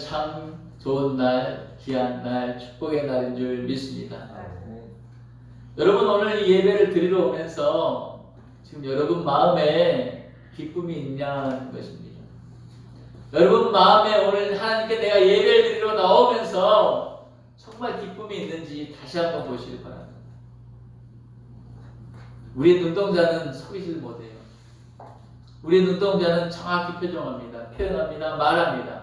참 좋은 날, 귀한 날, 축복의 날인 줄 믿습니다. 여러분 오늘 이 예배를 드리러 오면서 지금 여러분 마음에 기쁨이 있냐는 것입니다. 여러분 마음에 오늘 하나님께 내가 예배를 드리러 나오면서 정말 기쁨이 있는지 다시 한번 보시기 바랍니다. 우리의 눈동자는 속이질 못해요. 우리의 눈동자는 정확히 표현합니다. 말합니다.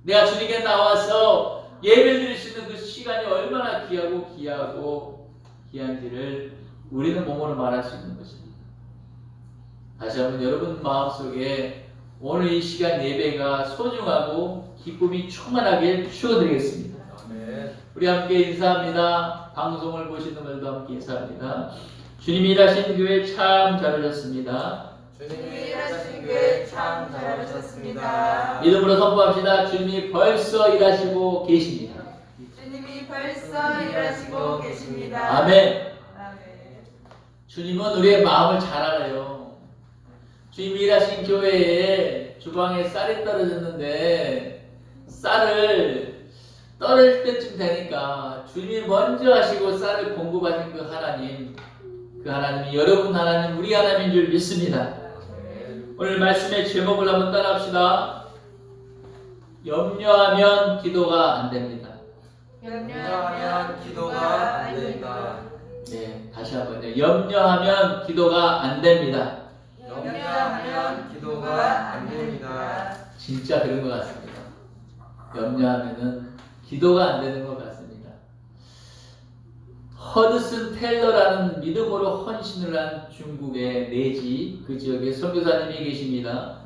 내가 주님께 나와서 예배를 드릴 수 있는 그 시간이 얼마나 귀하고 귀한지를 우리는 몸으로 말할 수 있는 것입니다. 다시 한번 여러분 마음속에 오늘 이 시간 예배가 소중하고 기쁨이 충만하길 축원드리겠습니다. 우리 함께 인사합니다. 방송을 보시는 분들도 함께 인사합니다. 주님이 일하신 교회 참 잘하셨습니다. 주님이 일하신 교회 참 잘하셨습니다. 믿음으로 선포합시다. 주님이 벌써 일하시고 계십니다. 주님이 벌써 일하시고 계십니다. 아멘. 아멘. 주님은 우리의 마음을 잘 알아요. 주님이 일하신 교회에 주방에 쌀이 떨어졌는데 쌀을 떨어질 때쯤 되니까 주님이 먼저 하시고 쌀을 공급하신 그 하나님이 여러분 하나님, 우리 하나님인 줄 믿습니다. 오늘 말씀의 제목을 한번 따라합시다. 염려하면 기도가 안 됩니다. 염려하면 기도가 안 된다. 네, 다시 한번요. 염려하면 기도가 안 됩니다. 염려하면 기도가 안 됩니다. 진짜 그런 것 같습니다. 염려하면은 기도가 안 되는 것 같습니다. 허드슨 텔러라는 믿음으로 헌신을 한 중국의 내지 그 지역에 선교사님이 계십니다.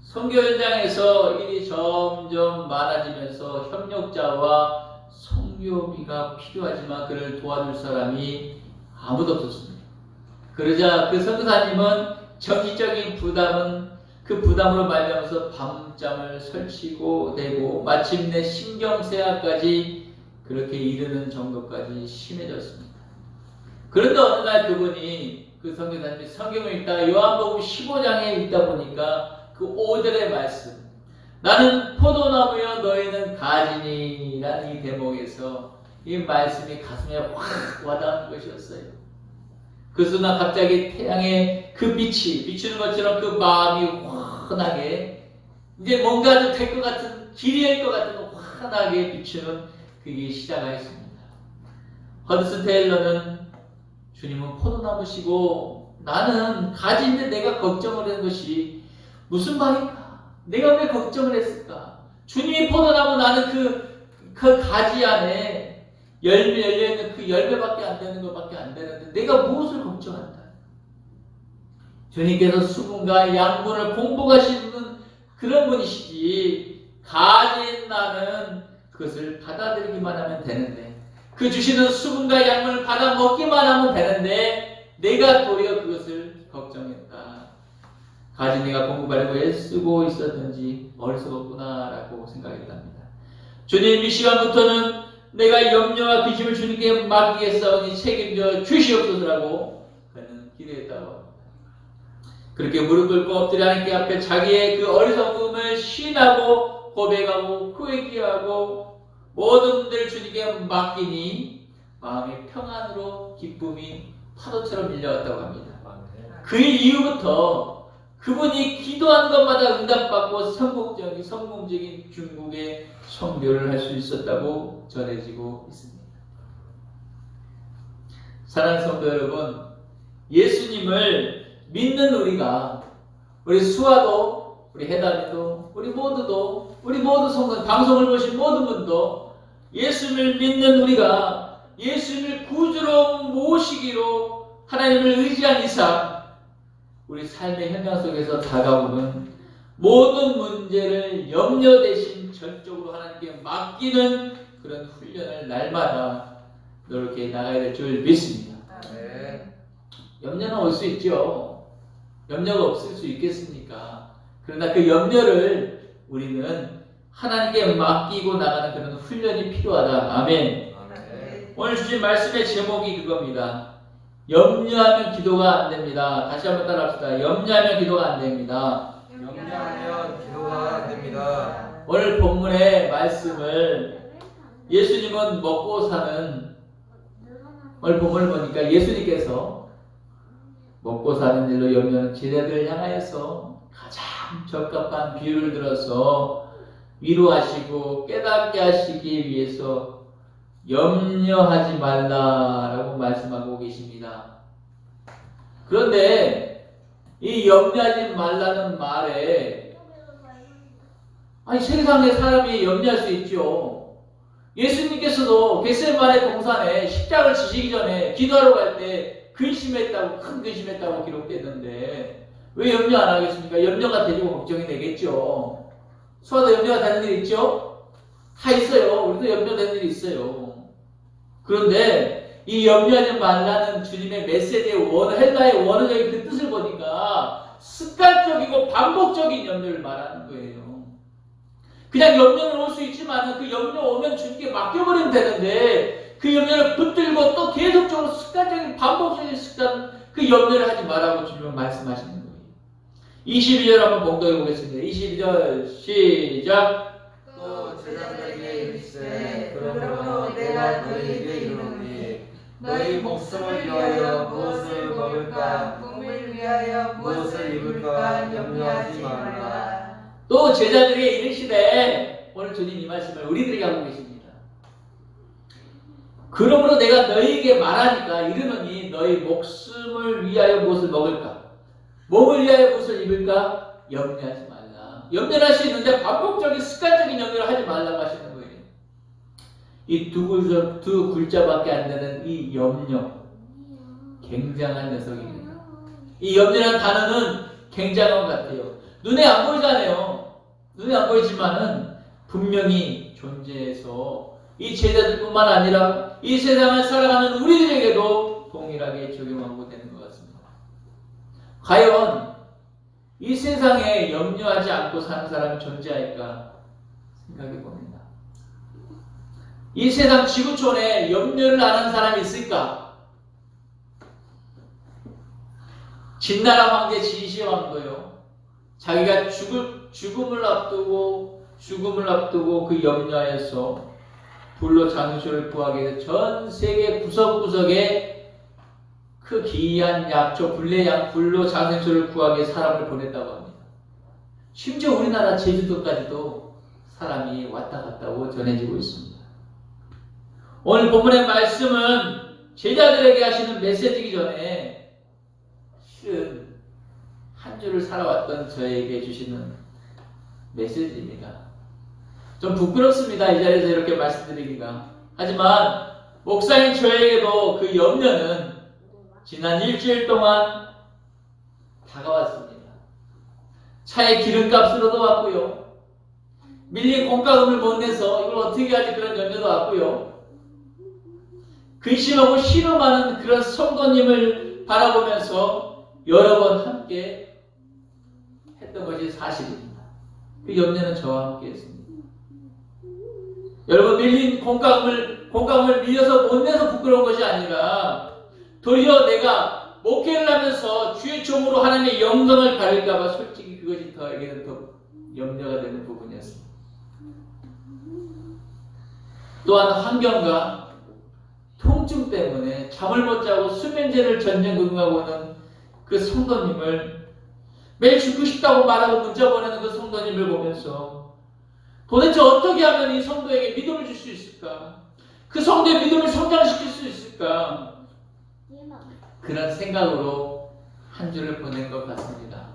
선교 현장에서 일이 점점 많아지면서 협력자와 선교비가 필요하지만 그를 도와줄 사람이 아무도 없었습니다. 그러자 그 선교사님은 정신적인 그 부담으로 말미암아서 밤잠을 설치고 되고 마침내 신경쇠약까지 그렇게 이르는 정도까지 심해졌습니다. 그런데 어느 날 그 선교사님이 성경을 읽다가 요한복음 15장에 읽다 보니까 그 5절의 말씀, 나는 포도나무여 너희는 가지니라는 이 대목에서 이 말씀이 가슴에 확 와닿은 것이었어요. 그 순간 갑자기 태양의 그 빛이 비추는 것처럼 그 마음이 환하게 이제 뭔가 좀 될 것 같은 길이일 것 같은 환하게 비추는 그게 시작하였습니다. 허드슨 테일러는 주님은 포도나무시고 나는 가지인데 내가 걱정을 하는 것이 무슨 말인가? 내가 왜 걱정을 했을까? 주님이 포도나무, 나는 그 가지 안에 열매 열려있는 그 열매밖에 안 되는 것밖에 안 되는데 내가 무엇을 걱정한다? 주님께서 수분과 양분을 공복하시는 그런 분이시지 가지인 나는 그것을 받아들이기만 하면 되는데 그 주시는 수분과 양분을 받아 먹기만 하면 되는데 내가 도리어 그것을 걱정했다. 가지 내가 공급하려고 애쓰고 있었는지 어리석었구나 라고 생각이 납니다. 주님 이 시간부터는 내가 염려와 비심을 주님께 맡기겠사오니 책임져 주시옵소서라고 그는 기도했다고 합니다. 그렇게 무릎 꿇고 엎드려 하나님께 앞에 자기의 그 어리석음을 시인하고 고백하고 회개하고 모든 문제를 주님께 맡기니 마음의 평안으로 기쁨이 파도처럼 밀려왔다고 합니다. 그 이후부터 그분이 기도한 것마다 응답받고 성공적인 중국의 선교를 할 수 있었다고 전해지고 있습니다. 사랑하는 성도 여러분, 예수님을 믿는 우리 수아도, 우리 해담이도, 우리 모두 성도, 방송을 보신 모든 분도 예수님을 믿는 우리가 예수님을 구주로 모시기로 하나님을 의지한 이상 우리 삶의 현장 속에서 다가오는 모든 문제를 염려 대신 전적으로 하나님께 맡기는 그런 훈련을 날마다 노력해 나가야 될 줄 믿습니다. 염려는 올 수 있죠. 염려가 없을 수 있겠습니까? 그러나 그 염려를 우리는 하나님께 맡기고 나가는 그런 훈련이 필요하다. 아멘. 오늘 주신 말씀의 제목이 그겁니다. 염려하면 기도가 안 됩니다. 다시 한번 따라합시다. 염려하면 기도가 안 됩니다. 염려하면 기도가 안 됩니다. 오늘 본문의 말씀을 예수님은 먹고 사는, 오늘 본문을 보니까 예수님께서 먹고 사는 일로 염려하는 제자들을 향하여서 가장 적합한 비유를 들어서 위로하시고 깨닫게 하시기 위해서 염려하지 말라라고 말씀하고 계십니다. 그런데 이 염려하지 말라는 말에 아니 세상에 사람이 염려할 수 있죠. 예수님께서도 겟세마네 동산에 십자가를 지시기 전에 기도하러 갈 때 근심했다고, 큰 근심했다고 기록됐는데 왜 염려 안 하겠습니까? 염려가 되고 걱정이 되겠죠. 수아도 염려가 되는 일 있죠? 다 있어요. 우리도 염려되는 일이 있어요. 그런데 이 염려하지 말라는 주님의 메시지의 헬라의 원어적인 그 뜻을 보니까 습관적이고 반복적인 염려를 말하는 거예요. 그냥 염려는 올 수 있지만 그 염려 오면 주님께 맡겨버리면 되는데 그 염려를 붙들고 또 계속적으로 습관적인 반복적인 습관, 그 염려를 하지 말라고 주님은 말씀하시는 거예요. 22절 한번 봉독해 보겠습니다. 22절 시작. 또 제자들에게 이르시되 그러므로 내가 너희에게 이르노니 너희 목숨을 위하여 무엇을 먹을까 몸을 위하여 무엇을 입을까 염려하지 말라. 또 제자들에게 이르시되, 오늘 주님 이 말씀을 우리들에게 하고 계십니다. 그러므로 내가 너희에게 말하니까 이르노니 너희 목숨을 위하여 무엇을 먹을까, 몸을 위하여 무엇을 입을까 염려하지 말라. 염려할 수 있는데 반복적인 습관적인 염려를 하지 말라고 하시는 거예요. 이 두 글자밖에 안 되는 이 염려, 굉장한 녀석입니다. 이 염려라는 단어는 굉장한 것 같아요. 눈에 안 보이잖아요. 눈에 안 보이지만은 분명히 존재해서 이 제자들뿐만 아니라 이 세상을 살아가는 우리들에게도 동일하게 적용하고 되는 것 같습니다. 과연 이 세상에 염려하지 않고 사는 사람이 존재할까 생각해 봅니다. 이 세상 지구촌에 염려를 안 하는 사람이 있을까? 진나라 황제 지시 왕도요. 자기가 죽음을 앞두고 그 염려하여서 불로 장소를 구하기 위해서 전 세계 구석구석에 그 기이한 약초, 불로 장생초를 구하기 위해 사람을 보냈다고 합니다. 심지어 우리나라 제주도까지도 사람이 왔다 갔다고 전해지고 있습니다. 오늘 본문의 말씀은 제자들에게 하시는 메시지이기 전에 실은 한 주를 살아왔던 저에게 주시는 메시지입니다. 좀 부끄럽습니다. 이 자리에서 이렇게 말씀드리기가. 하지만 목사인 저에게도 그 염려는 지난 일주일 동안 다가왔습니다. 차에 기름값으로도 왔고요. 밀린 공과금을 못 내서 이걸 어떻게 하지, 그런 염려도 왔고요. 근심하고 신음하는 그런 성도님을 바라보면서 여러 번 함께 했던 것이 사실입니다. 그 염려는 저와 함께 했습니다. 여러분, 밀린 공과금을 밀려서 못 내서 부끄러운 것이 아니라 도리어 내가 목회를 하면서 주의 종으로 하나님의 영광을 받을까봐 솔직히 그것이 저에게는 더 염려가 되는 부분이었습니다. 또한 환경과 통증 때문에 잠을 못 자고 수면제를 전전긍긍하고 있는 그 성도님을, 매일 죽고 싶다고 말하고 문자 보내는 그 성도님을 보면서 도대체 어떻게 하면 이 성도에게 믿음을 줄 수 있을까? 그 성도의 믿음을 성장시킬 수 있을까? 그런 생각으로 한 주를 보낸 것 같습니다.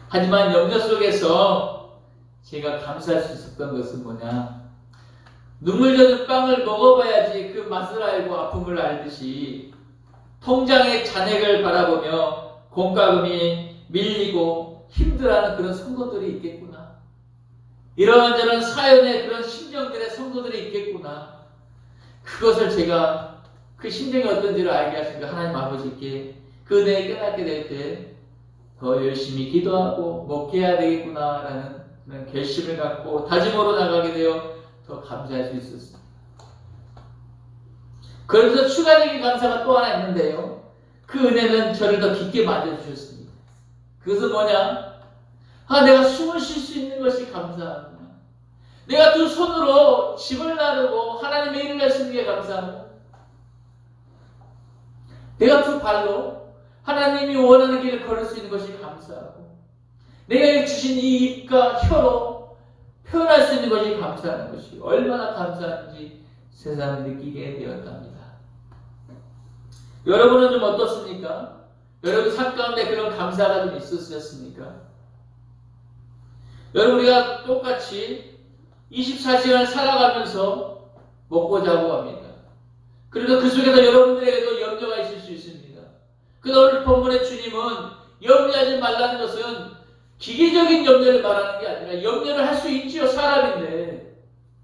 하지만 염려 속에서 제가 감사할 수 있었던 것은 뭐냐? 눈물 젖은 빵을 먹어봐야지 그 맛을 알고 아픔을 알듯이 통장의 잔액을 바라보며 공과금이 밀리고 힘들어하는 그런 성도들이 있겠구나. 이런저런 사연의 그런 심정들의 성도들이 있겠구나. 그것을 제가 그 심정이 어떤지를 알게 하시니까 하나님 아버지께 그 은혜를 깨닫게 될 때 더 열심히 기도하고 목회해야 되겠구나라는 그런 결심을 갖고 다짐으로 나가게 되어 더 감사할 수 있었습니다. 그래서 추가적인 감사가 또 하나 있는데요. 그 은혜는 저를 더 깊게 만져주셨습니다. 그것은 뭐냐? 내가 숨을 쉴 수 있는 것이 감사하구나. 내가 두 손으로 집을 나르고 하나님의 일을 할 수 있는 게 감사하고, 내가 두 발로 하나님이 원하는 길을 걸을 수 있는 것이 감사하고, 내가 주신 이 입과 혀로 표현할 수 있는 것이 감사하는 것이 얼마나 감사한지 세상을 느끼게 되었답니다. 여러분은 좀 어떻습니까? 여러분 삶 가운데 그런 감사가 좀 있으셨습니까? 여러분, 우리가 똑같이 24시간을 살아가면서 먹고 자고 합니다. 그래도 그 속에서 여러분들에게도 염려가 있을 수 있습니다. 그래서 오늘 본문의 주님은 염려하지 말라는 것은 기계적인 염려를 말하는 게 아니라, 염려를 할 수 있지요. 사람인데.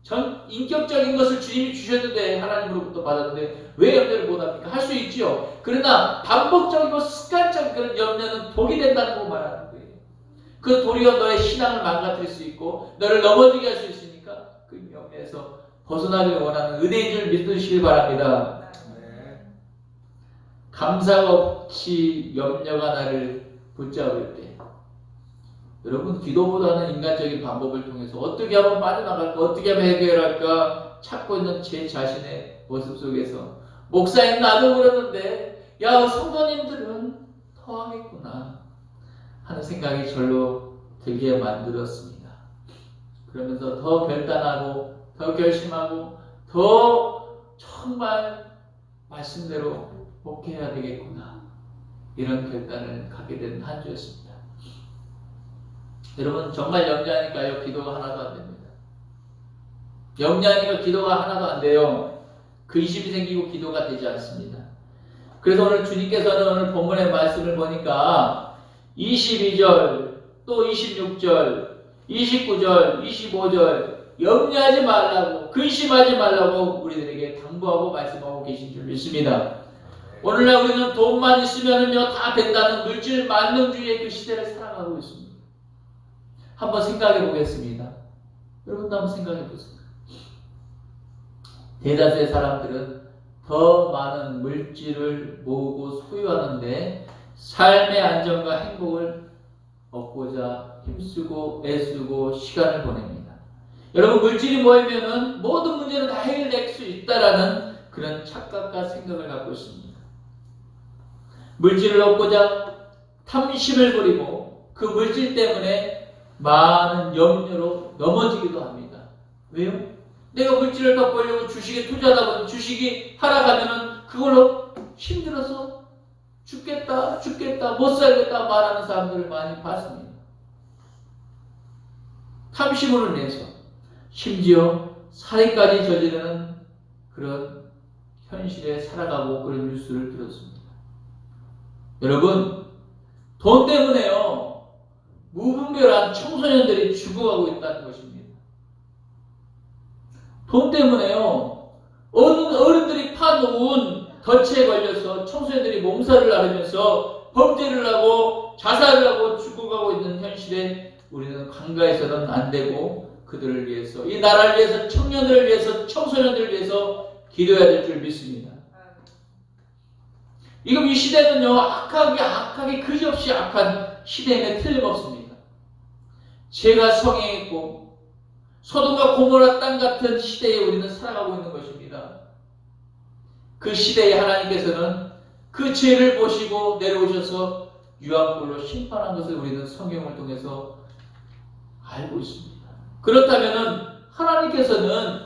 전 인격적인 것을 주님이 주셨는데, 하나님으로부터 받았는데 왜 염려를 못합니까? 할 수 있지요. 그러나 반복적이고 습관적인 그런 염려는 독이 된다는 거 말하는 거예요. 그 도리어 너의 신앙을 망가뜨릴 수 있고 너를 넘어지게 할 수 있으니까 그 염려에서 벗어나길 원하는 은혜인 줄 믿으시길 바랍니다. 네. 감사가 없이 염려가 나를 붙잡을 때, 여러분, 기도보다는 인간적인 방법을 통해서 어떻게 하면 빠져나갈까, 어떻게 하면 해결할까 찾고 있는 제 자신의 모습 속에서, 목사님 나도 그러는데 야 성도님들은 더 하겠구나 하는 생각이 절로 들게 만들었습니다. 그러면서 더 결단하고 더 결심하고 더 정말 말씀대로 목회해야 되겠구나, 이런 결단을 갖게 된 한 주였습니다. 여러분, 정말 염려하니까요 기도가 하나도 안 됩니다. 염려하니까 기도가 하나도 안 돼요. 근심이 생기고 기도가 되지 않습니다. 그래서 오늘 주님께서는 오늘 본문의 말씀을 보니까 22절, 또 26절, 29절, 25절 염려하지 말라고, 근심하지 말라고 우리들에게 당부하고 말씀하고 계신 줄 믿습니다. 오늘날 우리는 돈만 있으면은요 다 된다는 물질 만능주의의 그 시대를 살아가고 있습니다. 한번 생각해 보겠습니다. 여러분도 한번 생각해 보세요. 대다수의 사람들은 더 많은 물질을 모으고 소유하는데 삶의 안정과 행복을 얻고자 힘쓰고 애쓰고 시간을 보냅니다. 여러분, 물질이 모이면은 모든 문제는 다 해결될 수 있다라는 그런 착각과 생각을 갖고 있습니다. 물질을 얻고자 탐심을 부리고 그 물질 때문에 많은 염려로 넘어지기도 합니다. 왜요? 내가 물질을 더 벌려고 주식에 투자하다 보면 주식이 하락하면은 그걸로 힘들어서 죽겠다, 못 살겠다 말하는 사람들을 많이 봤습니다. 탐심으로 인해서 심지어 살인까지 저지르는 그런 현실에 살아가고 그런 뉴스를 들었습니다. 여러분, 돈 때문에요 무분별한 청소년들이 죽어가고 있다는 것입니다. 돈 때문에요 어른들이 파놓은 덫에 걸려서 청소년들이 몸살을 앓으면서 범죄를 하고 자살을 하고 죽어가고 있는 현실에 우리는 간과해서는 안 되고, 그들을 위해서, 이 나라를 위해서, 청년들을 위해서, 청소년들을 위해서 기도해야 될 줄 믿습니다. 지금 이 시대는요 악하게 그지없이 악한 시대임에 틀림없습니다. 죄가 성행했고 소돔과 고모라 땅 같은 시대에 우리는 살아가고 있는 것입니다. 그 시대에 하나님께서는 그 죄를 보시고 내려오셔서 유황불로 심판한 것을 우리는 성경을 통해서 알고 있습니다. 그렇다면은 하나님께서는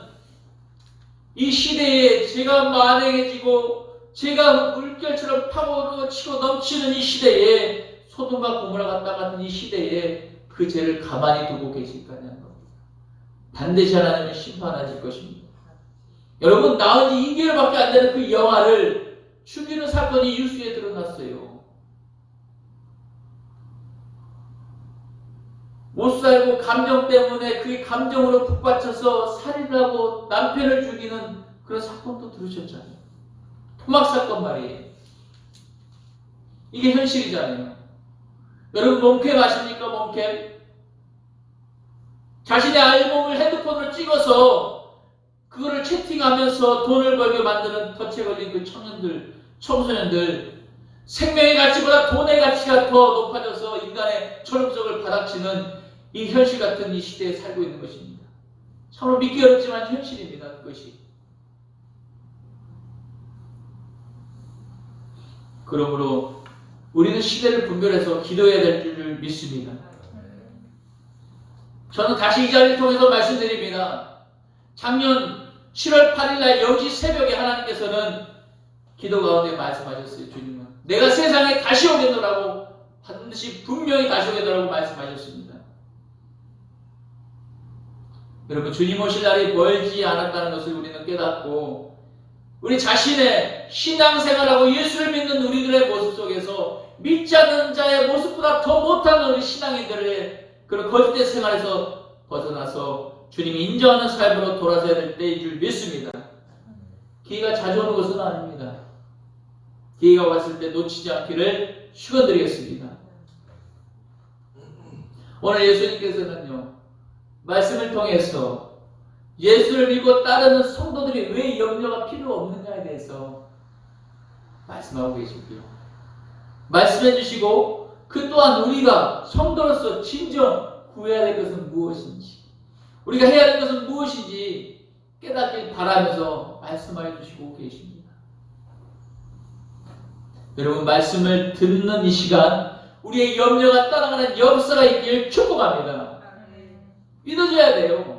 이 시대에 죄가 만행해지고 죄가 물결처럼 파고치고 넘치는 이 시대에, 소돔과 고모라가 땅 같은 이 시대에 그 죄를 가만히 두고 계실까냐는 겁니다. 반드시 하나님은 심판하실 것입니다. 여러분, 나온 지 2개월밖에 안 되는 그 영화를 죽이는 사건이 뉴스에 드러났어요. 못 살고 감정 때문에 그 감정으로 북받쳐서 살인하고 남편을 죽이는 그런 사건도 들으셨잖아요. 토막 사건 말이에요. 이게 현실이잖아요. 여러분, 몽캠 아십니까? 몽캠. 자신의 알몸을 핸드폰으로 찍어서 그거를 채팅하면서 돈을 벌게 만드는 덫에 걸린 그 청소년들, 생명의 가치보다 돈의 가치가 더 높아져서 인간의 존엄성을 바닥치는 이 현실 같은 이 시대에 살고 있는 것입니다. 참으로 믿기 어렵지만 현실입니다. 그것이. 그러므로 우리는 시대를 분별해서 기도해야 될 줄 믿습니다. 저는 다시 이 자리를 통해서 말씀드립니다. 작년 7월 8일 날 0시 새벽에 하나님께서는 기도 가운데 말씀하셨어요. 주님은 내가 세상에 다시 오겠노라고, 반드시 분명히 다시 오겠노라고 말씀하셨습니다. 여러분, 주님 오실 날이 멀지 않았다는 것을 우리는 깨닫고, 우리 자신의 신앙생활하고 예수를 믿는 우리들의 모습 속에서 믿지 않는 자의 모습보다 더 못한 우리 신앙인들의 그런 거짓된 생활에서 벗어나서 주님이 인정하는 삶으로 돌아서야 될 때인 줄 믿습니다. 기회가 자주 오는 것은 아닙니다. 기회가 왔을 때 놓치지 않기를 축원드리겠습니다. 오늘 예수님께서는요, 말씀을 통해서 예수를 믿고 따르는 성도들이 왜 염려가 필요 없느냐에 대해서 말씀하고 계시고요. 말씀해 주시고, 그 또한 우리가 성도로서 진정 구해야 될 것은 무엇인지, 우리가 해야 될 것은 무엇인지 깨닫길 바라면서 말씀해 주시고 계십니다. 여러분, 말씀을 듣는 이 시간, 우리의 염려가 떠나가는 역사가 있길 축복합니다. 믿어줘야 돼요.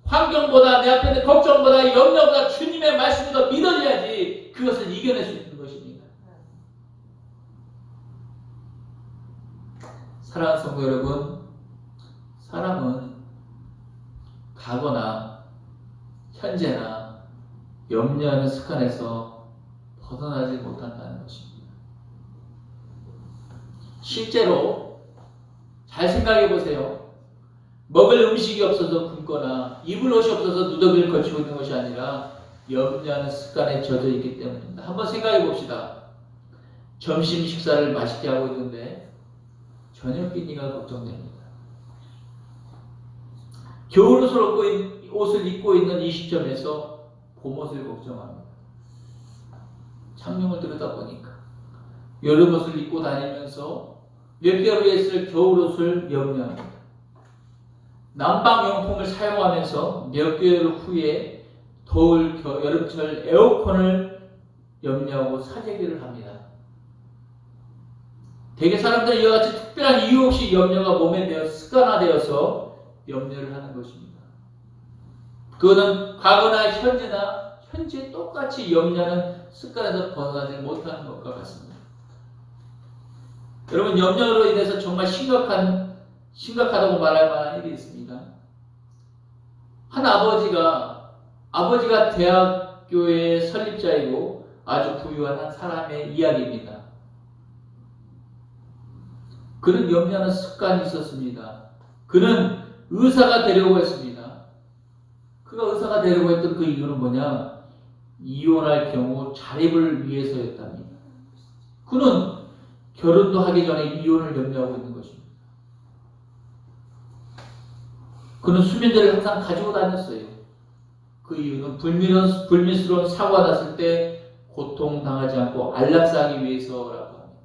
환경보다, 내 앞에 있는 걱정보다, 염려보다 주님의 말씀이 더 믿어져야지 그것을 이겨낼 수 있는 것입니다. 사랑하는 성도 여러분, 사람은 과거나 현재나 염려하는 습관에서 벗어나지 못한다는 것입니다. 실제로 잘 생각해 보세요. 먹을 음식이 없어서 굶거나 입을 옷이 없어서 누더기를 걸치고 있는 것이 아니라 염려하는 습관에 젖어 있기 때문입니다. 한번 생각해 봅시다. 점심 식사를 맛있게 하고 있는데 저녁 끼니가 걱정됩니다. 겨울 옷을 입고 있는 이 시점에서 봄옷을 걱정합니다. 창문을 들여다보니까 여름 옷을 입고 다니면서 몇 개월 후에 쓸 겨울 옷을 염려합니다. 난방용품을 사용하면서 몇 개월 후에 더울 여름철 에어컨을 염려하고 사재기를 합니다. 대개 사람들은 이와 같이 특별한 이유 없이 염려가 몸에 배어 습관화되어서 염려를 하는 것입니다. 그거는 과거나 현재 똑같이 염려하는 습관에서 벗어나지 못하는 것과 같습니다. 여러분, 염려로 인해서 정말 심각하다고 말할 만한 일이 있습니다. 한 아버지가 대학교의 설립자이고 아주 부유한 한 사람의 이야기입니다. 그는 염려하는 습관이 있었습니다. 그는 의사가 되려고 했습니다. 그가 의사가 되려고 했던 그 이유는 뭐냐? 이혼할 경우 자립을 위해서였답니다. 그는 결혼도 하기 전에 이혼을 염려하고 있는 것입니다. 그는 수면제를 항상 가지고 다녔어요. 그 이유는 불미스러운 사고가 났을 때 고통당하지 않고 안락사하기 위해서라고 합니다.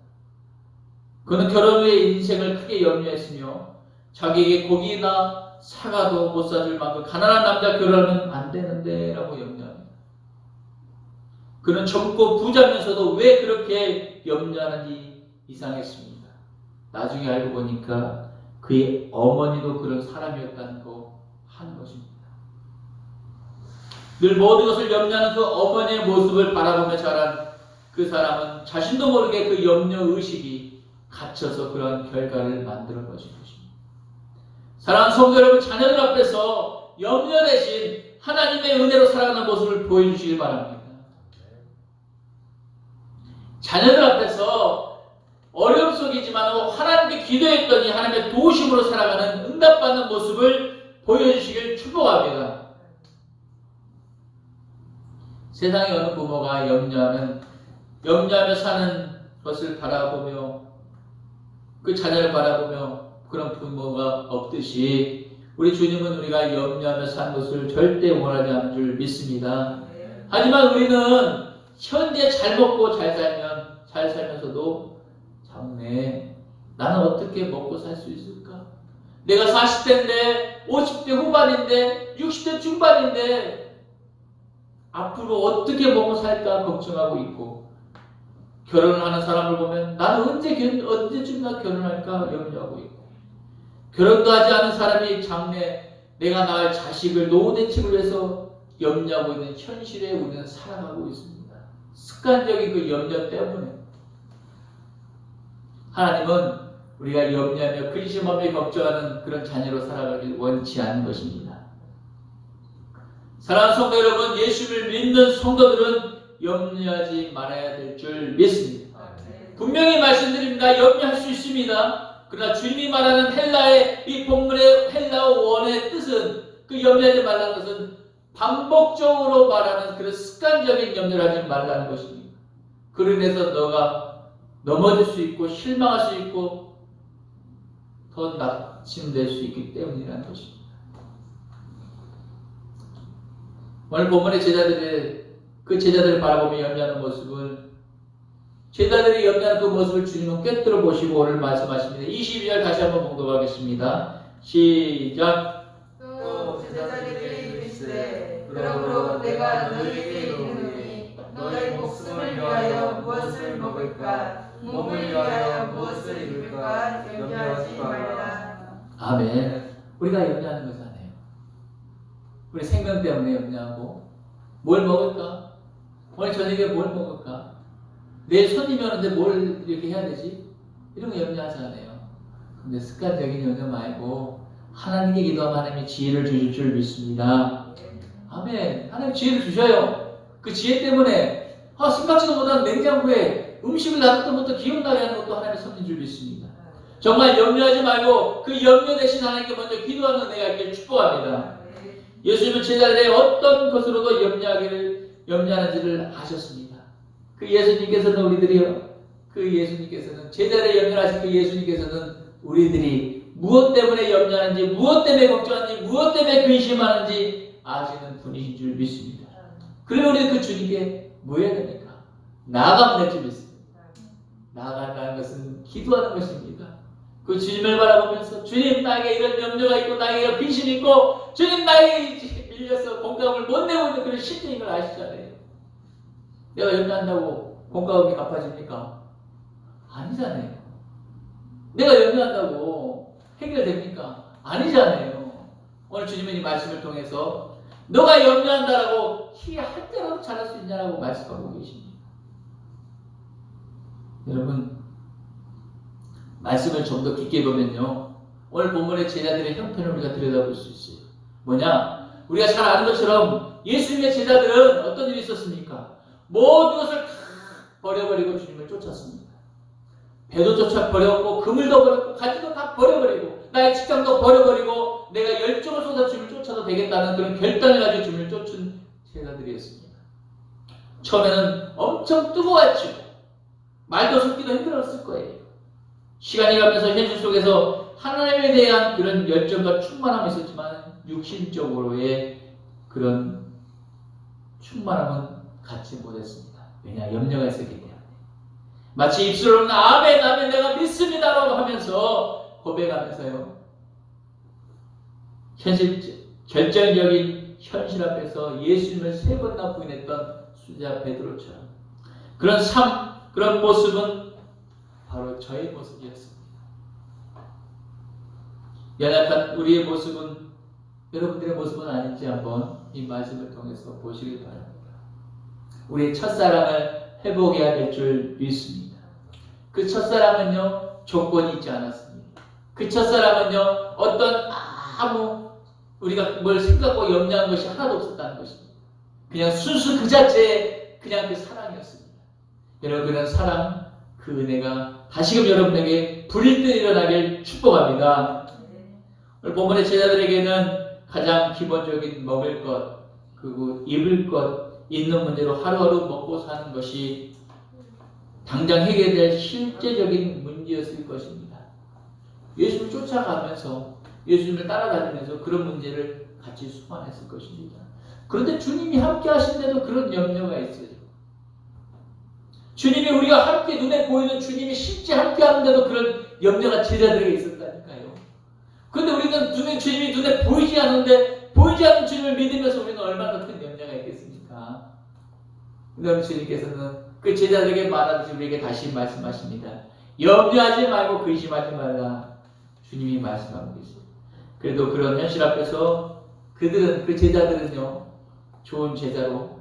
그는 결혼 후에 인생을 크게 염려했으며 자기에게 고기나 사과도 못 사줄 만큼 가난한 남자 결혼하면 안 되는데 라고 염려합니다. 그는 젊고 부자면서도 왜 그렇게 염려하는지 이상했습니다. 나중에 알고 보니까 그의 어머니도 그런 사람이었다는 거 한 것입니다. 늘 모든 것을 염려하는 그 어머니의 모습을 바라보며 자란 그 사람은 자신도 모르게 그 염려의식이 갇혀서 그러한 결과를 만드는 것입니다. 사랑하는 성도 여러분, 자녀들 앞에서 염려 대신 하나님의 은혜로 살아가는 모습을 보여주시길 바랍니다. 자녀들 앞에서 어려움 속이지만 하나님께 기도했더니 하나님의 도우심으로 살아가는 응답받는 모습을 보여주시길 축복합니다. 세상의 어느 부모가 염려하며 사는 것을 바라보며 그 자녀를 바라보며 그런 부모가 없듯이 우리 주님은 우리가 염려하며 사는 것을 절대 원하지 않는 줄 믿습니다. 하지만 우리는 현재 잘 먹고 잘 살면서도 장래 나는 어떻게 먹고 살 수 있을까? 내가 40대인데 50대 후반인데 60대 중반인데 앞으로 어떻게 먹고 살까 걱정하고 있고, 결혼을 하는 사람을 보면 나는 언제쯤 나 결혼할까 염려하고 있고, 결혼도 하지 않은 사람이 장래 내가 낳을 자식을 노후대책을 위해서 염려하고 있는 현실에 우리는 살아가고 있습니다. 습관적인 그 염려 때문에. 하나님은 우리가 염려하며 근심 없이 걱정하는 그런 자녀로 살아가길 원치 않는 것입니다. 사랑하는 성도 여러분, 예수를 믿는 성도들은 염려하지 말아야 될 줄 믿습니다. 분명히 말씀드립니다. 염려할 수 있습니다. 그러나 주님이 말하는 헬라의 이 본문의 헬라어 원의 뜻은, 그 염려하지 말라는 것은 반복적으로 말하는 그런 습관적인 염려를 하지 말라는 것입니다. 그로 인해서 너가 넘어질 수 있고 실망할 수 있고 더 낙심될 수 있기 때문이라는 것입니다. 오늘 본문의 제자들을 바라보며 염려하는 모습을, 제자들이 염려하는 그 모습을 주님은 꿰뚫어 보시고 오늘 말씀하십니다. 22절 다시 한번 봉독하겠습니다. 시작. 또 제자들에게 이르시되 그러므로 내가 너희에게 이르노니 너희 목숨을 위하여 무엇을 먹을까 몸을 위하여 무엇을 입을까 염려하지 말라. 아멘. 우리가 염려하는 거잖아요. 우리 생명 때문에 염려하고, 뭘 먹을까? 오늘 저녁에 뭘 먹을까? 내일 손님이 오는데 뭘 이렇게 해야 되지? 이런 거 염려하잖아요. 근데 습관적인 염려 말고 하나님께 기도하면 하나님이 지혜를 주실 줄 믿습니다. 아멘. 하나님 지혜를 주셔요. 그 지혜 때문에 생각지도 못한 냉장고에 음식을 놔뒀던 것도 기억나게 하는 것도 하나님의 섭리인 줄 믿습니다. 정말 염려하지 말고 그 염려 대신 하나님께 먼저 기도하는 은혜가 있기를 축복합니다. 예수님은 제자들의 어떤 것으로도 염려하는지를 아셨습니다. 그 예수님께서는 제자들의 염려하신 그 예수님께서는 우리들이 무엇 때문에 염려하는지, 무엇 때문에 걱정하는지, 무엇 때문에 근심하는지 아시는 분이신 줄 믿습니다. 그러면 우리는 그 주님께 뭐 해야 됩니까? 나아가면 될 줄 믿습니다. 나아간다는 것은 기도하는 것입니다. 그 주님을 바라보면서, 주님 나에게 이런 염려가 있고 나에게 이런 빈신이 있고 주님 나에게 밀려서 공감을 못 내고 있는 그런 심정인 걸 아시잖아요. 내가 염려한다고 공과금이 갚아집니까? 아니잖아요. 내가 염려한다고 해결됩니까? 아니잖아요. 오늘 주님은 이 말씀을 통해서 너가 염려한다라고 키 한 자라도 잘할 수 있냐라고 말씀하고 계십니다. 여러분, 말씀을 좀 더 깊게 보면요, 오늘 본문의 제자들의 형편을 우리가 들여다볼 수 있어요. 뭐냐? 우리가 잘 아는 것처럼 예수님의 제자들은 어떤 일이 있었습니까? 모든 것을 다 버려버리고 주님을 쫓았습니다. 배도 쫓아 버렸고, 그물도 버렸고, 가지도 다 버려버리고, 나의 직장도 버려버리고, 내가 열정을 쏟아 주님을 쫓아도 되겠다는 그런 결단을 가지고 주님을 쫓은 제자들이었습니다. 처음에는 엄청 뜨거웠죠. 말도 섞기도 힘들었을 거예요. 시간이 가면서 현실 속에서 하나님에 대한 그런 열정과 충만함이 있었지만 육신적으로의 그런 충만함은 갖지 못했습니다. 왜냐? 염려가 있었기 때문에. 마치 입술로는 아멘, 아멘, 내가 믿습니다라고 하면서 고백하면서요, 결정적인 현실 앞에서 예수님을 3번이나 부인했던 수자 베드로처럼 그런 모습은 바로 저의 모습이었습니다. 연약한 우리의 모습은 여러분들의 모습은 아닌지 한번 이 말씀을 통해서 보시기 바랍니다. 우리의 첫사랑을 회복해야 될 줄 믿습니다. 그 첫사랑은요, 조건이 있지 않았습니다. 그 첫사랑은요, 어떤 우리가 뭘 생각하고 염려한 것이 하나도 없었다는 것입니다. 그냥 순수 그 자체의 그냥 그 사랑이었습니다. 여러분, 그런 사랑, 그 은혜가 다시금 여러분에게 불일 듯 일어나길 축복합니다. 오늘 본문의 제자들에게는 가장 기본적인 먹을 것, 그리고 입을 것, 있는 문제로 하루하루 먹고 사는 것이 당장 해결될 실제적인 문제였을 것입니다. 예수를 쫓아가면서 예수님을 따라다니면서 그런 문제를 같이 수반했을 것입니다. 그런데 주님이 함께 하신데도 그런 염려가 있어요. 주님이 우리가 함께 눈에 보이는 주님이 실제 함께 하는데도 그런 염려가 제자들에게 있었다니까요. 그런데 우리는 주님이 눈에 보이지 않는데 보이지 않는 주님을 믿으면서 우리는 얼마나 큰 염려가 있겠습니까? 그런데 주님께서는 그 제자들에게 말하듯이 우리에게 다시 말씀하십니다. 염려하지 말고 근심하지 말라. 주님이 말씀하고 계세요. 그래도 그런 현실 앞에서 그 제자들은요, 좋은 제자로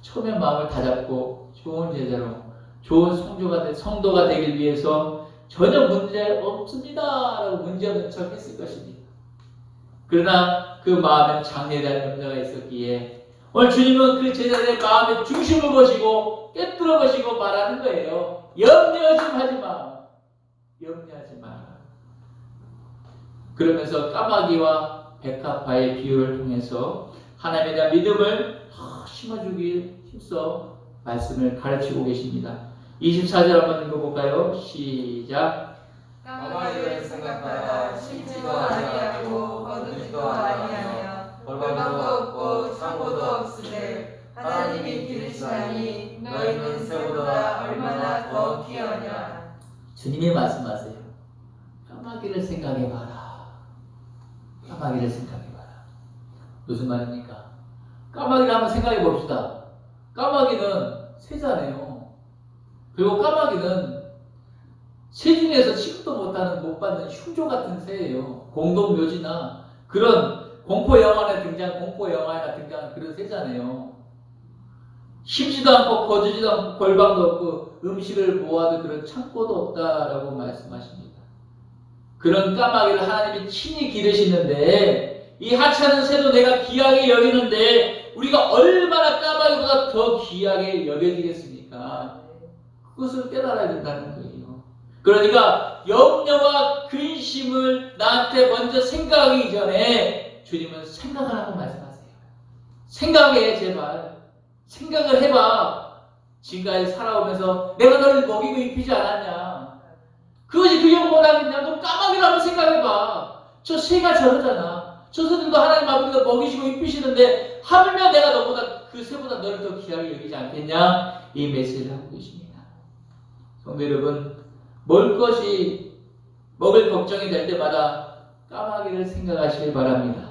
처음에 마음을 다잡고 좋은 제자로 좋은 성도가 되길 위해서 전혀 문제 없습니다 라고 문제없는 척 했을 것입니다. 그러나 그 마음엔 장래에 염려가 있었기에 오늘 주님은 그 제자들의 마음의 중심을 보시고 깨뜨려 보시고 말하는 거예요. 염려 좀 하지 마. 염려하지 마라. 그러면서 까마귀와 백합화의 비유를 통해서 하나님에 대한 믿음을 심어주길 힘써 말씀을 가르치고 계십니다. 24절 한번 읽어볼까요? 시작. 까마귀를 생각하라. 심지도 아니하고 거두지도 아니하며 벌방도 없고 창고도 없으되 하나님이 기르시나니 너희는 새보다 얼마나 더 귀하냐. 주님이 말씀하세요. 까마귀를 생각해봐라. 까마귀를 생각해봐라. 무슨 말입니까? 까마귀를 한번 생각해 봅시다. 까마귀는 새잖아요. 그리고 까마귀는 새 중에서 취급도 못 받는 흉조 같은 새예요. 공동묘지나 그런 공포 영화나 등장한 그런 새잖아요. 심지도 않고 거두지도 않고 골방도 없고 음식을 모아도 그런 창고도 없다라고 말씀하십니다. 그런 까마귀를 하나님이 친히 기르시는데 이 하찮은 새도 내가 귀하게 여기는데 우리가 얼마나 까마귀보다 더 귀하게 여겨지겠습니까? 그것을 깨달아야 된다는 거예요. 그러니까 염려와 근심을 나한테 먼저 생각하기 전에 주님은 생각하라고 말씀하세요. 생각해 제발. 생각을 해봐. 지금까지 살아오면서 내가 너를 먹이고 입히지 않았냐. 그것이 그 영원하겠냐. 너 까마귀를 한번 생각해봐. 저 새가 저러잖아. 저 새들도 하나님 아버지가 먹이시고 입히시는데 하물며 내가 너보다 그 새보다 너를 더 귀하게 여기지 않겠냐. 이 메시지를 하고 계십니다. 성도 여러분, 먹을 걱정이 될 때마다 까마귀를 생각하시길 바랍니다.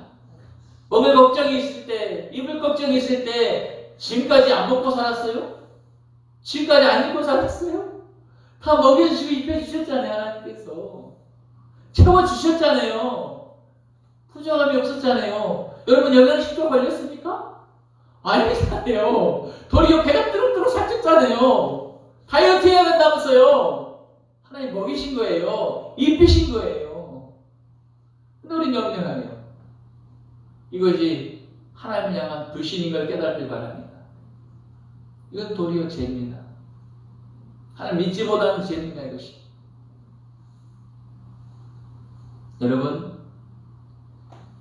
먹을 걱정이 있을 때, 입을 걱정이 있을 때 지금까지 안 먹고 살았어요? 지금까지 안 입고 살았어요? 다 먹여주시고 입혀주셨잖아요. 하나님께서 채워주셨잖아요. 부정함이 없었잖아요. 여러분 영양실조 걸렸습니까? 아니잖아요. 도리어 배가 뚜룩뚜룩 살쪘잖아요. 다이어트 해야 된다면서요. 하나님 먹이신 거예요. 입히신 거예요. 근데 우리는 염려해요. 이것이 하나님을 향한 불신인 걸 깨닫길 바랍니다. 이건 도리어 죄입니다. 하나님 믿지보다는 죄입니다. 이것이. 여러분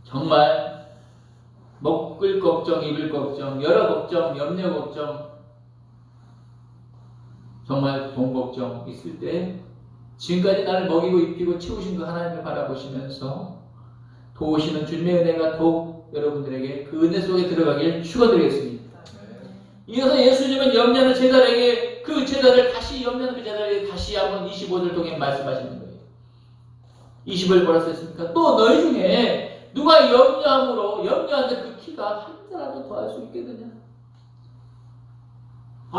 정말 먹을 걱정, 입을 걱정, 여러 걱정, 염려 걱정, 정말 돈 걱정 있을 때 지금까지 나를 먹이고 입히고 채우신 그 하나님을 바라보시면서 도우시는 주님의 은혜가 더욱 여러분들에게 그 은혜 속에 들어가길 축원드리겠습니다. 이어서 예수님은 염려하는 제자들에게 그 제자들 다시 염려하는 그 제자들에게 다시 한번 25절 통해 말씀하시는 거예요. 20절 뭐라 썼습니까? 또 너희 중에 누가 염려하는데 그 키가 한 자라도 더 할 수 있겠느냐?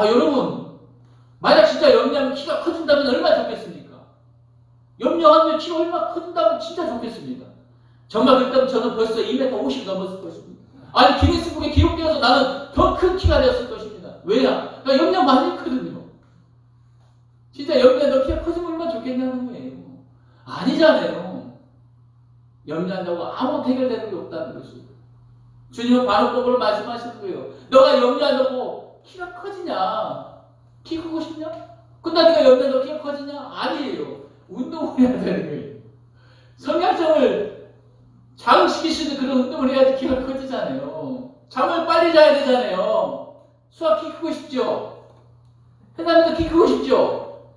여러분 만약 진짜 염려하면 키가 커진다면 얼마나 좋겠습니까? 염려하면 키가 얼마나 커진다면 진짜 좋겠습니다. 정말 그렇다면 저는 벌써 2m 50 넘었을 것입니다. 아니 기네스북에 기록되어서 나는 더 큰 키가 되었을 것입니다. 왜냐? 나 염려 많이 했거든요. 진짜 염려 너 키가 커지면 얼마나 좋겠냐는 거예요. 아니잖아요. 염려한다고 아무 해결되는 게 없다는 것입니다. 주님은 반응법으로 말씀하시는 거예요. 너가 염려한다고 키가 커지냐? 키 크고 싶냐? 근데 네가 염려한다고 키가 커지냐? 아니에요. 운동을 해야 되는 거예요. 성향성을 자극시키시는 그런 운동을 해야지 키가 커지잖아요. 잠을 빨리 자야 되잖아요. 수학 키 크고 싶죠? 회사에서 키 크고 싶죠?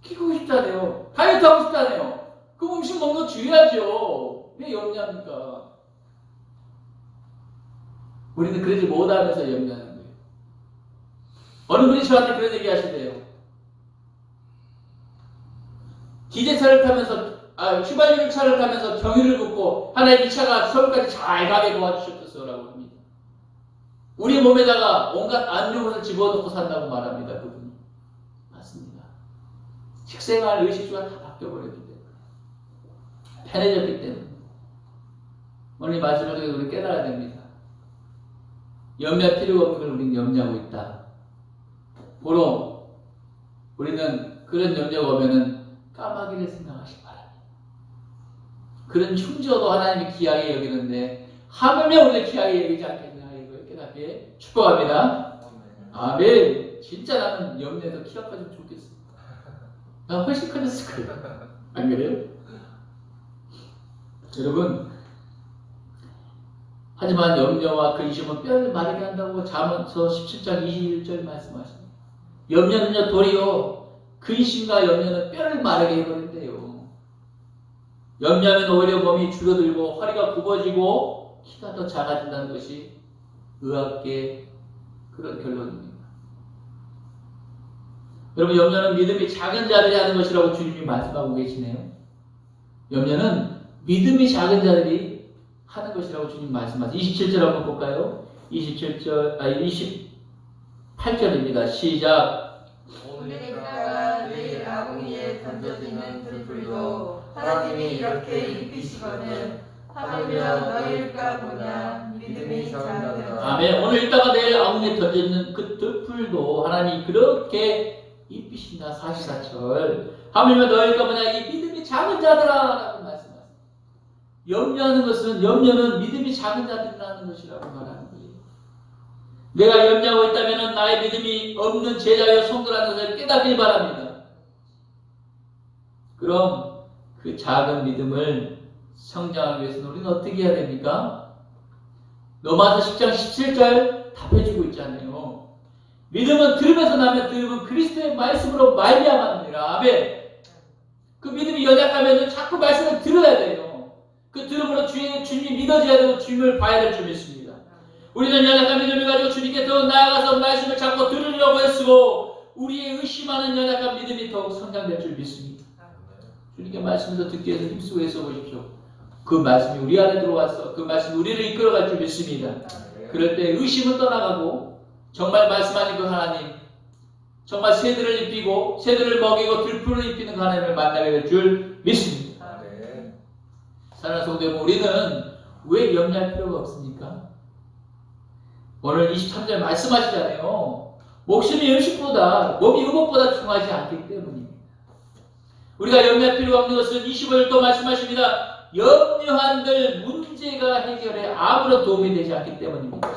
키 크고 싶잖아요. 다이어트 하고 싶잖아요. 그 음식 먹는 거 주의하죠. 왜 염려합니까? 우리는 그러지 못하면서 염려하는 거예요. 어느 분이 저한테 그런 얘기 하시대요. 기제차를 타면서, 휘발유 차를 타면서 경유를 붓고 하나님 이 차가 서울까지 잘 가게 도와주셨겠어라고 합니다. 우리 몸에다가 온갖 안 좋은 것을 집어넣고 산다고 말합니다. 그분이. 맞습니다. 식생활, 의식주가 다 바뀌어버렸기 때문에. 편해졌기 때문에. 오늘 마지막에 우리 깨달아야 됩니다. 염려할 필요가 없는 걸 우리는 염려하고 있다. 보러 우리는 그런 염려가 오면은 까마귀를 생각하시기 바랍니다. 그런 흉조도 하나님이 귀하게 여기는데 하물며 우리를 귀하게 여기지 않겠냐 이걸 깨닫게 축복합니다. 아멘. 진짜 나는 염려해서 키가 커지면 좋겠어. 나 훨씬 커졌을 거예요. 안 그래요? 여러분, 하지만 염려와 근심은 뼈를 마르게 한다고 잠언서 17장 21절 말씀하십니다. 염려는요 도리어 근심과 염려는 뼈를 마르게 해버린대요. 염려하면 오히려 몸이 줄어들고 허리가 굽어지고 키가 더 작아진다는 것이 의학계 그런 결론입니다. 여러분, 염려는 믿음이 작은 자들이 하는 것이라고 주님이 말씀하고 계시네요. 염려는 믿음이 작은 자들이 하는 것이라고 주님 말씀하세요. 27절 한번 볼까요? 28절입니다. 시작. 오늘 있다가 내일 아궁이에 던져지는 들풀도 하나님이 이렇게 입히시거든 하물며 너희일까 보냐 믿음이 작은 자. 아멘. 오늘 있다가 내일 아궁이에 던져지는 그 들풀도 하나님이 그렇게 입히신다. 44절. 하물며 너희일까 보냐 이 믿음이 작은 자들아 라고 말씀하세요. 염려는 믿음이 작은 자들이라는 것이라고 말하는 거예요. 내가 염려하고 있다면 나의 믿음이 없는 제자여 성도라는 것을 깨닫길 바랍니다. 그럼 그 작은 믿음을 성장하기 위해서는 우리는 어떻게 해야 됩니까? 로마서 10장 17절 답해주고 있잖아요. 믿음은 들으면서 나면 들으면 그리스도의 말씀으로 말미암았느니라. 아멘. 그 믿음이 연약하면 자꾸 말씀을 들어야 돼요. 그 들음으로 주님이 믿어져야 되고 주님을 봐야 될 줄 믿습니다. 우리는 연약한 믿음을 가지고 주님께 더 나아가서 말씀을 잡고 들으려고 했으고 우리의 의심하는 연약한 믿음이 더욱 성장될 줄 믿습니다. 주님께 말씀을 듣기 위해서 힘쓰고 애써 보십시오. 그 말씀이 우리 안에 들어와서 그 말씀이 우리를 이끌어갈 줄 믿습니다. 그럴 때 의심은 떠나가고 정말 말씀하신 그 하나님, 정말 새들을 입히고 새들을 먹이고 들풀을 입히는 그 하나님을 만나게 될 줄 믿습니다. 사랑하는 성도 여러분, 우리는 왜 염려할 필요가 없습니까? 오늘 23절 말씀하시잖아요. 목숨이 음식보다 몸이 의복보다 중하지 않기 때문입니다. 우리가 염려할 필요가 없는 것은 25절 또 말씀하십니다. 염려한들 문제가 해결에 아무런 도움이 되지 않기 때문입니다.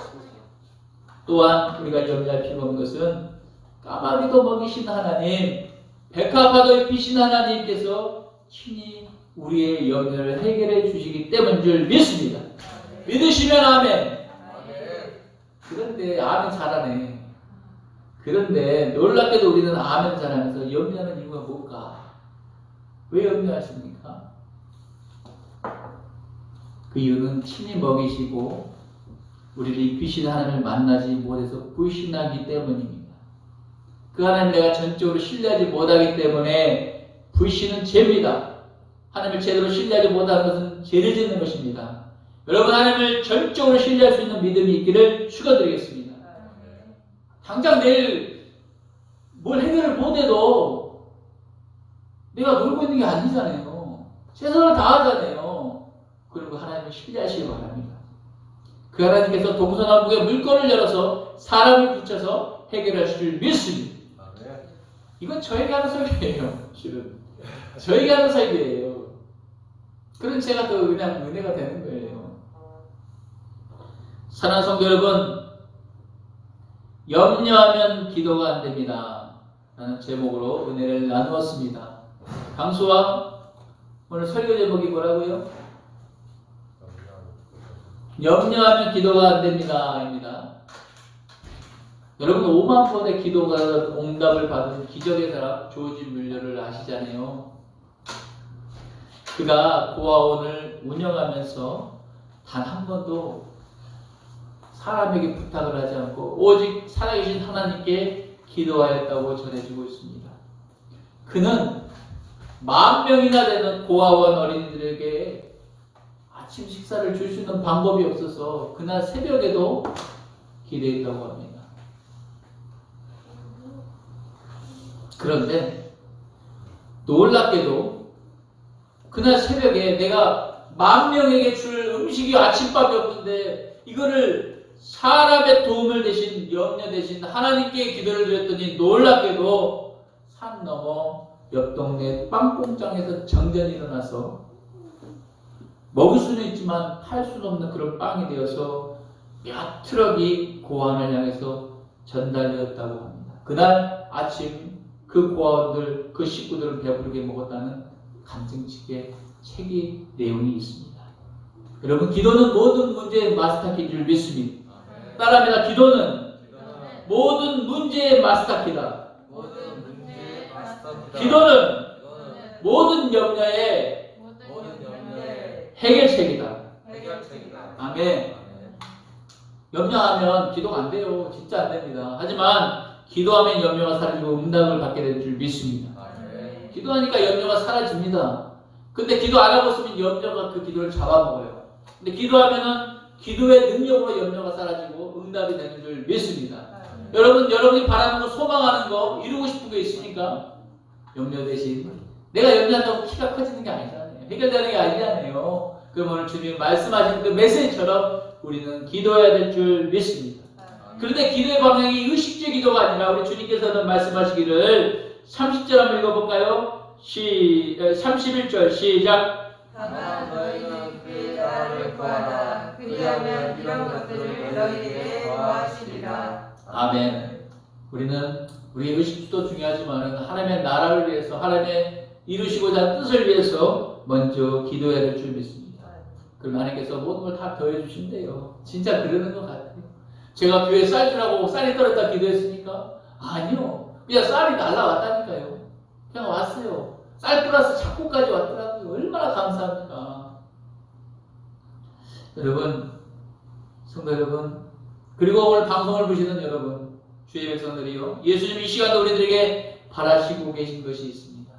또한 우리가 염려할 필요가 없는 것은 까마귀도 먹이신 하나님, 백합화도 입히신 하나님께서 친히 우리의 염려를 해결해 주시기 때문인 줄 믿습니다. 믿으시면 아멘. 그런데 아멘 잘하네. 그런데 놀랍게도 우리는 아멘 잘하면서 염려하는 이유가 뭘까? 왜 염려하십니까? 그 이유는 친히 먹이시고 우리를 입히신 하나님을 만나지 못해서 불신하기 때문입니다. 그 하나님을 내가 전적으로 신뢰하지 못하기 때문에 불신은 죄입니다. 하나님을 제대로 신뢰하지 못하는 것은 죄를 짓는 것입니다. 여러분, 하나님을 전적으로 신뢰할 수 있는 믿음이 있기를 축원드리겠습니다. 당장 내일 뭘 해결을 못해도 내가 놀고 있는 게 아니잖아요. 최선을 다하잖아요. 그리고 하나님을 신뢰하시기 바랍니다. 그 하나님께서 동서남북의 물건을 열어서 사람을 붙여서 해결하실 줄 믿습니다. 이건 저에게 하는 설교예요. 실은 저에게 하는 설교예요. 그런 제가 더 그냥 은혜가 되는 거예요. 사랑하는 성도 여러분, 염려하면 기도가 안 됩니다 라는 제목으로 은혜를 나누었습니다. 강수와 오늘 설교 제목이 뭐라고요? 염려하면 기도가 안 됩니다 입니다. 여러분, 5만 번의 기도가 응답을 받은 기적의 사람 조지 뮬러를 아시잖아요. 그가 고아원을 운영하면서 단 한 번도 사람에게 부탁을 하지 않고 오직 살아계신 하나님께 기도하였다고 전해지고 있습니다. 그는 10,000명이나 되는 고아원 어린이들에게 아침 식사를 줄 수 있는 방법이 없어서 그날 새벽에도 기도했다고 합니다. 그런데 놀랍게도 그날 새벽에 내가 10,000명에게 줄 음식이 아침밥이 없는데 이거를 사람의 도움을 대신 염려 대신 하나님께 기도를 드렸더니 놀랍게도 산 넘어 옆 동네 빵 공장에서 정전이 일어나서 먹을 수는 있지만 팔 수는 없는 그런 빵이 되어서 몇 트럭이 고아원을 향해서 전달되었다고 합니다. 그날 아침 그 고아원들, 그 식구들은 배부르게 먹었다는 간증책의 책이 내용이 있습니다. 여러분, 기도는 모든 문제의 마스터키인 줄 믿습니다. 따라합니다. 기도는 모든 문제의 마스터키다. 기도는 모든 염려의 해결책이다. 아멘. 염려하면 기도가 안 돼요. 진짜 안 됩니다. 하지만 기도하면 염려가 사라지고 응답을 받게 될 줄 믿습니다. 기도하니까 염려가 사라집니다. 근데 기도 안 하고 있으면 염려가 그 기도를 잡아먹어요. 근데 기도하면은 기도의 능력으로 염려가 사라지고 응답이 되는 줄 믿습니다. 여러분이 바라는 거, 소망하는 거, 이루고 싶은 게 있습니까? 염려 대신 내가 염려한다고 키가 커지는 게 아니잖아요. 해결되는 게 아니잖아요. 그럼 오늘 주님 말씀하신 그 메시지처럼 우리는 기도해야 될 줄 믿습니다. 그런데 기도의 방향이 의식적 기도가 아니라 우리 주님께서는 말씀하시기를 30절 한번 읽어볼까요? 31절 시작. 다만 너희는 그의 나라를 구하라. 그리하면 이런 것들을 너희에게 더하시리라. 아멘. 우리는 우리의 의식도 중요하지만 하나님의 나라를 위해서, 하나님의 이루시고자 하는 뜻을 위해서 먼저 기도해야 될 줄 믿습니다. 그럼 하나님께서 모든 걸 다 더해 주신대요. 진짜 그러는 것 같아요. 제가 교회에 쌀 주라고 쌀이 떨어졌다 기도했습니까? 아니요. 그냥 쌀이 날라왔다니까요. 그냥 왔어요. 쌀 플러스 작곡까지 왔더라고요. 얼마나 감사합니까? 여러분, 성도 여러분, 그리고 오늘 방송을 보시는 여러분, 주의 백성들이요, 예수님 이 시간도 우리들에게 바라시고 계신 것이 있습니다.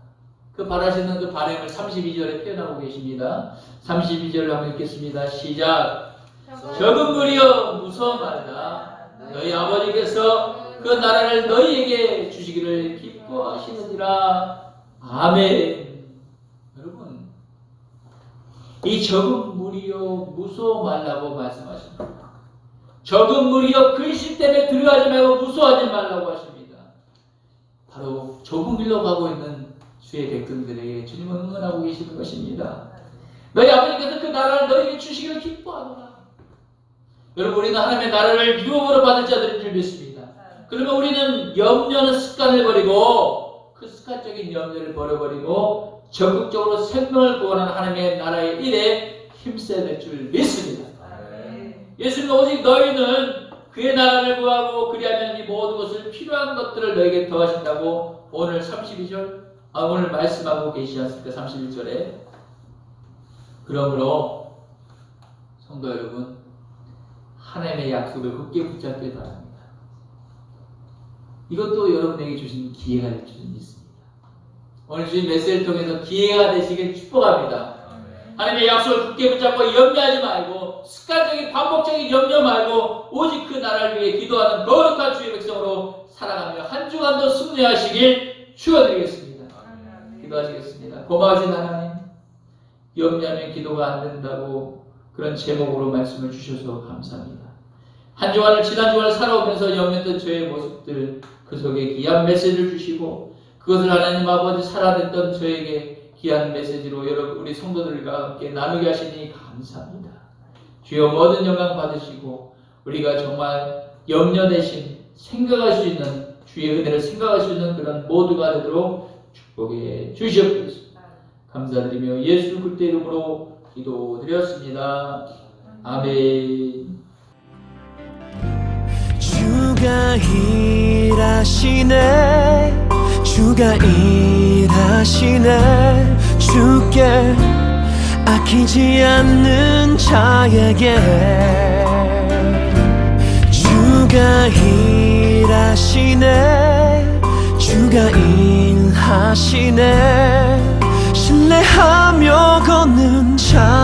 그 바라시는 그 바람을 32절에 표현하고 계십니다. 32절을 한번 읽겠습니다. 시작. 적은 무리여 무서워 말라. 너희 아버지께서 그 나라를 너희에게 주시기를 기뻐하시느니라. 아멘. 여러분, 이 적은 무리여 무서워 말라고 말씀하십니다. 적은 무리여 근심 때문에 들어가지 말고 무서워하지 말라고 하십니다. 바로 좁은 길로 가고 있는 주의 백성들에게 주님은 응원하고 계시는 것입니다. 너희 아버지께서 그 나라를 너희에게 주시기를 기뻐하노라. 여러분, 우리는 하나님의 나라를 유업으로 받을 자들인 줄 믿습니다. 그러면 우리는 염려는 습관을 버리고 그 습관적인 염려를 버려버리고 적극적으로 생명을 구원하는 하나님의 나라의 일에 힘써야 될 줄 믿습니다. 예수님 오직 너희는 그의 나라를 구하고 그리하면 이 모든 것을 필요한 것들을 너에게 더하신다고 오늘 32절 오늘 말씀하고 계시지 않습니까? 31절에. 그러므로 성도 여러분, 하나님의 약속을 굳게 붙잡길 바랍니다. 이것도 여러분에게 주신 기회가 될 줄 믿습니다. 오늘 주신 메시지를 통해서 기회가 되시길 축복합니다. 하나님의 약속을 굳게 붙잡고 염려하지 말고 습관적인 반복적인 염려 말고 오직 그 나라를 위해 기도하는 거룩한 주의 백성으로 살아가며 한 주간도 승리하시길 축원드리겠습니다. 기도하시겠습니다. 고마우신 하나님, 염려하면 기도가 안 된다고 그런 제목으로 말씀을 주셔서 감사합니다. 한 주간을 지난 주간을 살아오면서 염려했던 저의 모습들 그 속에 귀한 메시지를 주시고 그것을 하나님 아버지 살아냈던 저에게 귀한 메시지로 여러분 우리 성도들과 함께 나누게 하시니 감사합니다. 주여 모든 영광 받으시고 우리가 정말 염려 대신 생각할 수 있는 주의 은혜를 생각할 수 있는 그런 모두가 되도록 축복해 주시옵소서. 감사드리며 예수 그리스도의 이름으로 기도드렸습니다. 아멘. 주가 일하시네 주가 일하시네 주께 아끼지 않는 자에게 주가 일하시네, 주가 일하시네. 신뢰하며 걷는 자